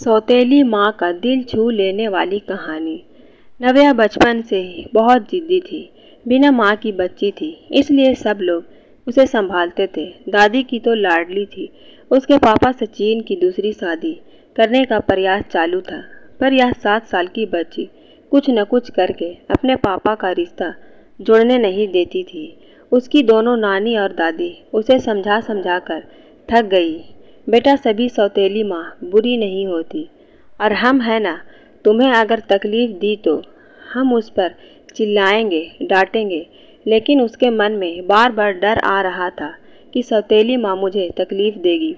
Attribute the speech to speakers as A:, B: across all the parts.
A: सौतेली माँ का दिल छू लेने वाली कहानी। नव्या बचपन से ही बहुत जिद्दी थी। बिना माँ की बच्ची थी, इसलिए सब लोग उसे संभालते थे। दादी की तो लाडली थी। उसके पापा सचिन की दूसरी शादी करने का प्रयास चालू था, पर यह 7 साल की बच्ची कुछ न कुछ करके अपने पापा का रिश्ता जोड़ने नहीं देती थी। उसकी दोनों नानी और दादी उसे समझा समझा कर थक गई। बेटा, सभी सौतेली माँ बुरी नहीं होती, और हम है ना, तुम्हें अगर तकलीफ़ दी तो हम उस पर चिल्लाएंगे, डांटेंगे। लेकिन उसके मन में बार बार डर आ रहा था कि सौतेली माँ मुझे तकलीफ़ देगी,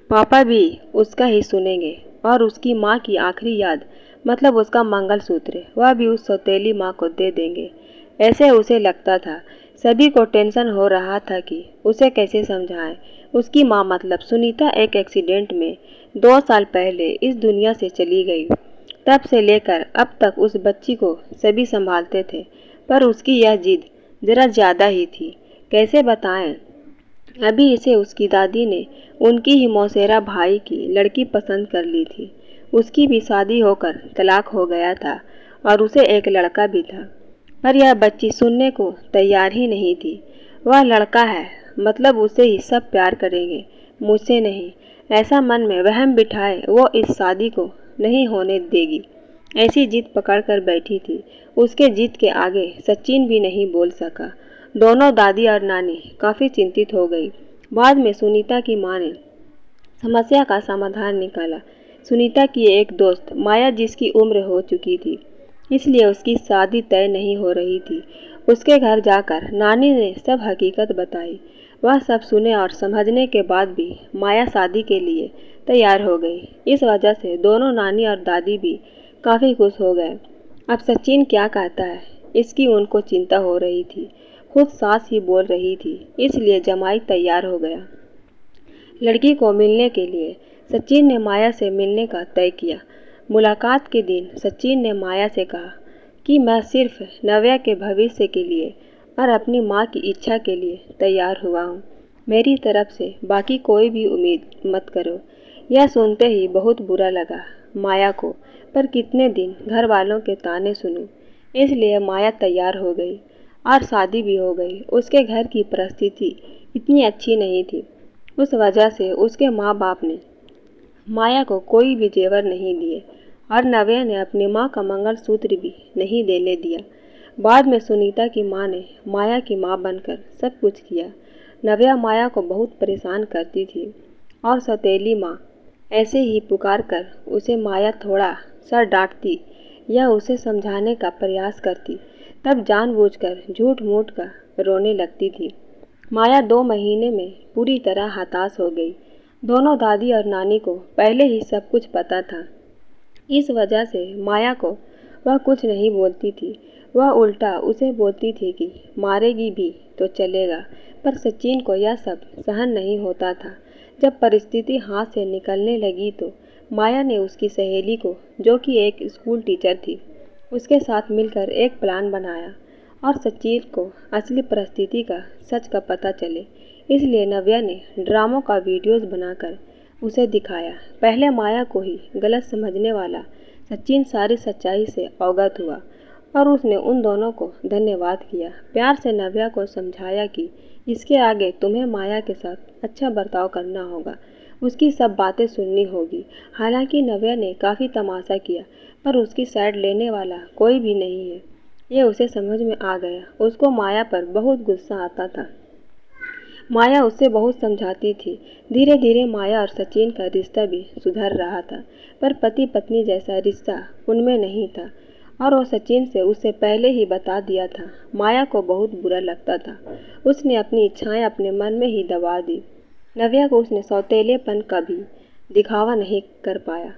A: पापा भी उसका ही सुनेंगे, और उसकी माँ की आखिरी याद मतलब उसका मंगलसूत्र वह भी उस सौतेली माँ को दे देंगे। ऐसे उसे लगता था। सभी को टेंशन हो रहा था कि उसे कैसे समझाएं। उसकी माँ मतलब सुनीता एक एक्सीडेंट में 2 साल पहले इस दुनिया से चली गई। तब से लेकर अब तक उस बच्ची को सभी संभालते थे, पर उसकी यह जिद ज़रा ज़्यादा ही थी। कैसे बताएं? अभी इसे उसकी दादी ने उनकी ही मौसेरा भाई की लड़की पसंद कर ली थी। उसकी भी शादी होकर तलाक हो गया था और उसे एक लड़का भी था, पर यह बच्ची सुनने को तैयार ही नहीं थी। वह लड़का है, मतलब उसे ही सब प्यार करेंगे, मुझसे नहीं। ऐसा मन में वहम बिठाए वो इस शादी को नहीं होने देगी, ऐसी जिद पकड़ कर बैठी थी। उसके जिद के आगे सचिन भी नहीं बोल सका। दोनों दादी और नानी काफ़ी चिंतित हो गई। बाद में सुनीता की माँ ने समस्या का समाधान निकाला। सुनीता की एक दोस्त माया, जिसकी उम्र हो चुकी थी, इसलिए उसकी शादी तय नहीं हो रही थी। उसके घर जाकर नानी ने सब हकीकत बताई। वह सब सुने और समझने के बाद भी माया शादी के लिए तैयार हो गई। इस वजह से दोनों नानी और दादी भी काफ़ी खुश हो गए। अब सचिन क्या कहता है, इसकी उनको चिंता हो रही थी। खुद सास ही बोल रही थी, इसलिए जमाई तैयार हो गया। लड़की को मिलने के लिए सचिन ने माया से मिलने का तय किया। मुलाकात के दिन सचिन ने माया से कहा कि मैं सिर्फ नव्या के भविष्य के लिए और अपनी माँ की इच्छा के लिए तैयार हुआ हूँ। मेरी तरफ से बाकी कोई भी उम्मीद मत करो। यह सुनते ही बहुत बुरा लगा माया को, पर कितने दिन घर वालों के ताने सुनूं। इसलिए माया तैयार हो गई और शादी भी हो गई। उसके घर की परिस्थिति इतनी अच्छी नहीं थी, उस वजह से उसके माँ बाप ने माया को कोई भी जेवर नहीं दिए और नव्या ने अपनी माँ का मंगलसूत्र भी नहीं देने दिया। बाद में सुनीता की माँ ने माया की माँ बनकर सब कुछ किया। नव्या माया को बहुत परेशान करती थी और सौतेली माँ ऐसे ही पुकार कर उसे माया थोड़ा सा डांटती या उसे समझाने का प्रयास करती, तब जानबूझकर झूठ मूठ का रोने लगती थी। माया 2 महीने में पूरी तरह हताश हो गई। दोनों दादी और नानी को पहले ही सब कुछ पता था। इस वजह से माया को वह कुछ नहीं बोलती थी। वह उल्टा उसे बोलती थी कि मारेगी भी तो चलेगा, पर सचिन को यह सब सहन नहीं होता था। जब परिस्थिति हाथ से निकलने लगी तो माया ने उसकी सहेली को, जो कि एक स्कूल टीचर थी, उसके साथ मिलकर एक प्लान बनाया और सचिन को असली परिस्थिति का सच का पता चले। इसलिए नव्या ने ड्रामों का वीडियोस बनाकर उसे दिखाया। पहले माया को ही गलत समझने वाला सचिन सारी सच्चाई से अवगत हुआ और उसने उन दोनों को धन्यवाद किया। प्यार से नव्या को समझाया कि इसके आगे तुम्हें माया के साथ अच्छा बर्ताव करना होगा, उसकी सब बातें सुननी होगी। हालांकि नव्या ने काफ़ी तमाशा किया, पर उसकी साइड लेने वाला कोई भी नहीं है, ये उसे समझ में आ गया। उसको माया पर बहुत गुस्सा आता था। माया उससे बहुत समझाती थी। धीरे धीरे माया और सचिन का रिश्ता भी सुधर रहा था, पर पति पत्नी जैसा रिश्ता उनमें नहीं था, और वो सचिन से उससे पहले ही बता दिया था। माया को बहुत बुरा लगता था। उसने अपनी इच्छाएं अपने मन में ही दबा दी। नव्या को उसने सौतेलेपन का भी दिखावा नहीं कर पाया।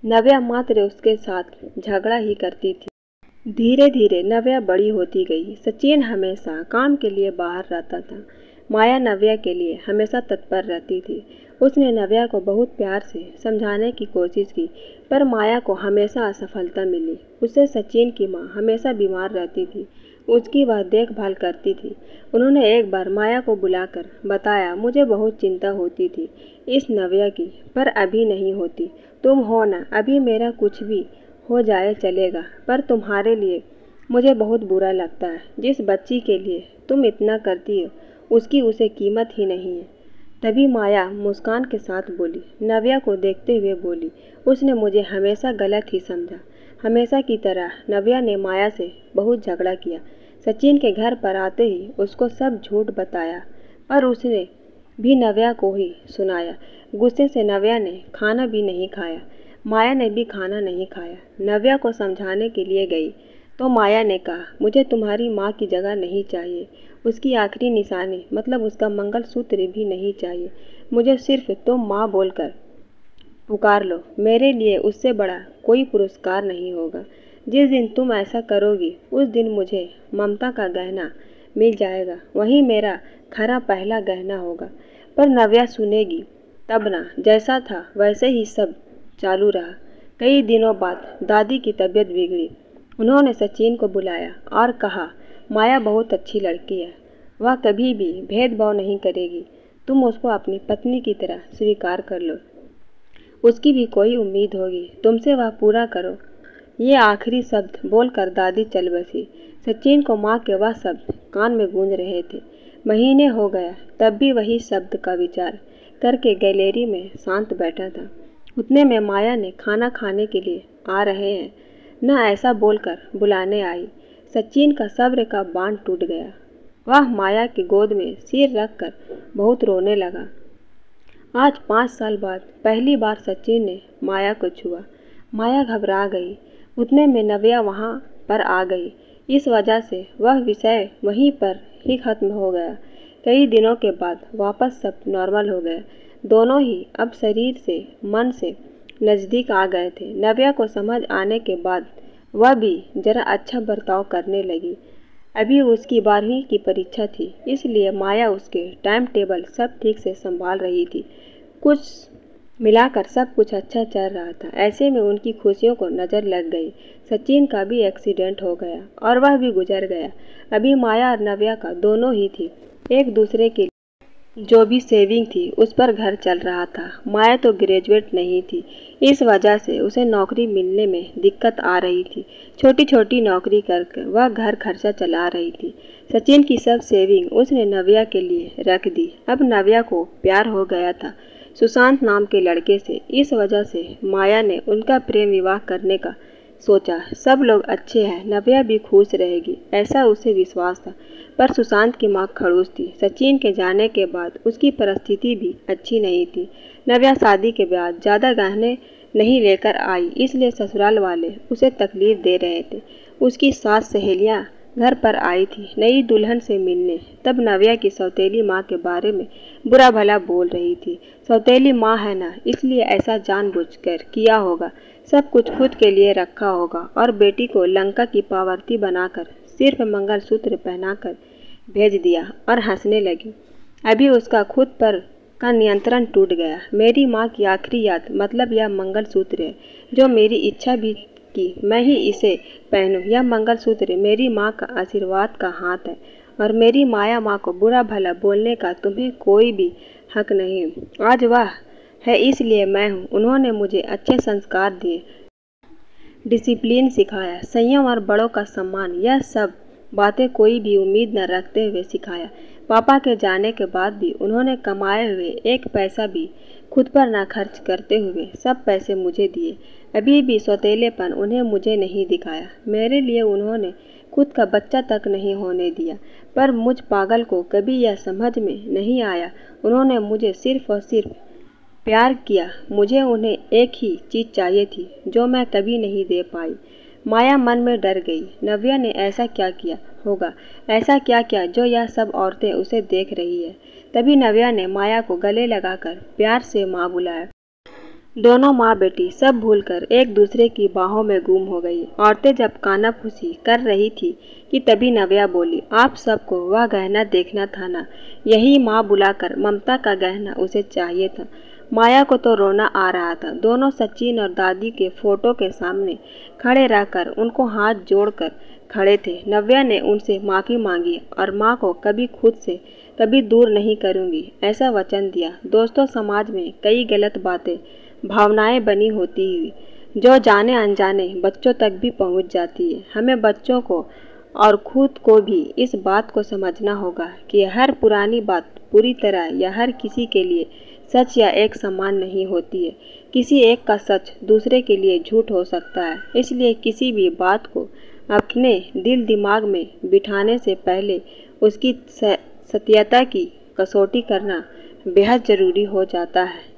A: नव्या मात्र उसके साथ झगड़ा ही करती थी। धीरे धीरे नव्या बड़ी होती गई। सचिन हमेशा काम के लिए बाहर रहता था। माया नव्या के लिए हमेशा तत्पर रहती थी। उसने नव्या को बहुत प्यार से समझाने की कोशिश की, पर माया को हमेशा असफलता मिली। उससे सचिन की माँ हमेशा बीमार रहती थी, उसकी वह देखभाल करती थी। उन्होंने एक बार माया को बुलाकर बताया, मुझे बहुत चिंता होती थी इस नव्या की, पर अभी नहीं होती। तुम हो ना, अभी मेरा कुछ भी हो जाए चलेगा, पर तुम्हारे लिए मुझे बहुत बुरा लगता है। जिस बच्ची के लिए तुम इतना करती हो उसकी उसे कीमत ही नहीं है। तभी माया मुस्कान के साथ बोली। नव्या को देखते हुए बोली, उसने मुझे हमेशा गलत ही समझा। हमेशा की तरह नव्या ने माया से बहुत झगड़ा किया। सचिन के घर पर आते ही उसको सब झूठ बताया, पर उसने भी नव्या को ही सुनाया। गुस्से से नव्या ने खाना भी नहीं खाया। माया ने भी खाना नहीं खाया। नव्या को समझाने के लिए गई तो माया ने कहा, मुझे तुम्हारी माँ की जगह नहीं चाहिए। उसकी आखिरी निशानी मतलब उसका मंगलसूत्र भी नहीं चाहिए। मुझे सिर्फ तुम माँ बोलकर पुकार लो। मेरे लिए उससे बड़ा कोई पुरस्कार नहीं होगा। जिस दिन तुम ऐसा करोगी उस दिन मुझे ममता का गहना मिल जाएगा। वही मेरा खरा पहला गहना होगा। पर नव्या सुनेगी तब ना। जैसा था वैसे ही सब चालू रहा। कई दिनों बाद दादी की तबीयत बिगड़ी। उन्होंने सचिन को बुलाया और कहा, माया बहुत अच्छी लड़की है। वह कभी भी भेदभाव नहीं करेगी। तुम उसको अपनी पत्नी की तरह स्वीकार कर लो। उसकी भी कोई उम्मीद होगी, तुमसे वह पूरा करो। ये आखिरी शब्द बोलकर दादी चल बसी। सचिन को माँ के वह शब्द कान में गूंज रहे थे। महीने हो गया तब भी वही शब्द का विचार करके गैलरी में शांत बैठा था। उतने में माया ने खाना खाने के लिए आ रहे हैं न ऐसा बोलकर बुलाने आई। सचिन का सब्र का बांध टूट गया। वह माया की गोद में सिर रखकर बहुत रोने लगा। आज 5 साल बाद पहली बार सचिन ने माया को छुआ। माया घबरा गई। उतने में नव्या वहाँ पर आ गई। इस वजह से वह विषय वहीं पर ही खत्म हो गया। कई दिनों के बाद वापस सब नॉर्मल हो गया। दोनों ही अब शरीर से मन से नज़दीक आ गए थे। नव्या को समझ आने के बाद वह भी जरा अच्छा बर्ताव करने लगी। अभी उसकी 12वीं की परीक्षा थी, इसलिए माया उसके टाइम टेबल सब ठीक से संभाल रही थी। कुछ मिलाकर सब कुछ अच्छा चल रहा था। ऐसे में उनकी खुशियों को नज़र लग गई। सचिन का भी एक्सीडेंट हो गया और वह भी गुजर गया। अभी माया और नव्या का दोनों ही थी। एक दूसरे के जो भी सेविंग थी उस पर घर चल रहा था। माया तो ग्रेजुएट नहीं थी, इस वजह से उसे नौकरी मिलने में दिक्कत आ रही थी। छोटी छोटी नौकरी करके वह घर खर्चा चला रही थी। सचिन की सब सेविंग उसने नव्या के लिए रख दी। अब नव्या को प्यार हो गया था सुशांत नाम के लड़के से। इस वजह से माया ने उनका प्रेम विवाह करने का सोचा। सब लोग अच्छे हैं, नव्या भी खुश रहेगी, ऐसा उसे विश्वास था। पर सुशांत की मां खड़ूस थी। सचिन के जाने के बाद उसकी परिस्थिति भी अच्छी नहीं थी। नव्या शादी के बाद ज़्यादा गहने नहीं लेकर आई, इसलिए ससुराल वाले उसे तकलीफ दे रहे थे। उसकी सास सहेलियां घर पर आई थी नई दुल्हन से मिलने। तब नव्या की सौतेली माँ के बारे में बुरा भला बोल रही थी। सौतेली माँ है ना, इसलिए ऐसा जानबूझकर किया होगा। सब कुछ खुद के लिए रखा होगा और बेटी को लंका की पावर्ती बनाकर सिर्फ मंगलसूत्र पहनाकर भेज दिया और हंसने लगी। अभी उसका खुद पर का नियंत्रण टूट गया। मेरी माँ की आखिरी याद मतलब यह मंगलसूत्र है, जो मेरी इच्छा भी कि मैं ही इसे पहनूं। यह मंगलसूत्र मेरी माँ का आशीर्वाद का हाथ है और मेरी माया माँ को बुरा भला बोलने का तुम्हें कोई भी हक नहीं। आज वह है इसलिए मैं हूँ। उन्होंने मुझे अच्छे संस्कार दिए, डिसिप्लिन सिखाया, संयम और बड़ों का सम्मान। यह सब बातें कोई भी उम्मीद न रखते हुए सिखाया। पापा के जाने के बाद भी उन्होंने कमाए हुए एक पैसा भी खुद पर ना खर्च करते हुए सब पैसे मुझे दिए। अभी भी सौतेलेपन उन्हें मुझे नहीं दिखाया। मेरे लिए उन्होंने खुद का बच्चा तक नहीं होने दिया। पर मुझ पागल को कभी यह समझ में नहीं आया। उन्होंने मुझे सिर्फ और सिर्फ प्यार किया। मुझे उन्हें एक ही चीज़ चाहिए थी जो मैं कभी नहीं दे पाई। माया मन में डर गई। नव्या ने ऐसा क्या किया होगा, ऐसा क्या किया जो यह सब औरतें उसे देख रही है। तभी नव्या ने माया को गले लगाकर प्यार से माँ बुलाया। दोनों माँ बेटी सब भूलकर एक दूसरे की बाहों में गुम हो गई। औरतें जब कानाफूसी कर रही थी कि तभी नव्या बोली, आप सबको वह गहना देखना था ना। यही माँ बुलाकर ममता का गहना उसे चाहिए था। माया को तो रोना आ रहा था। दोनों सचिन और दादी के फोटो के सामने खड़े रहकर उनको हाथ जोड़कर खड़े थे। नव्या ने उनसे माफ़ी मांगी और माँ को कभी खुद से कभी दूर नहीं करूँगी ऐसा वचन दिया। दोस्तों, समाज में कई गलत बातें भावनाएं बनी होती हुई जो जाने अनजाने बच्चों तक भी पहुंच जाती है। हमें बच्चों को और खुद को भी इस बात को समझना होगा कि हर पुरानी बात पूरी तरह या हर किसी के लिए सच या एक समान नहीं होती है। किसी एक का सच दूसरे के लिए झूठ हो सकता है। इसलिए किसी भी बात को अपने दिल दिमाग में बिठाने से पहले उसकी सत्यता की कसौटी करना बेहद ज़रूरी हो जाता है।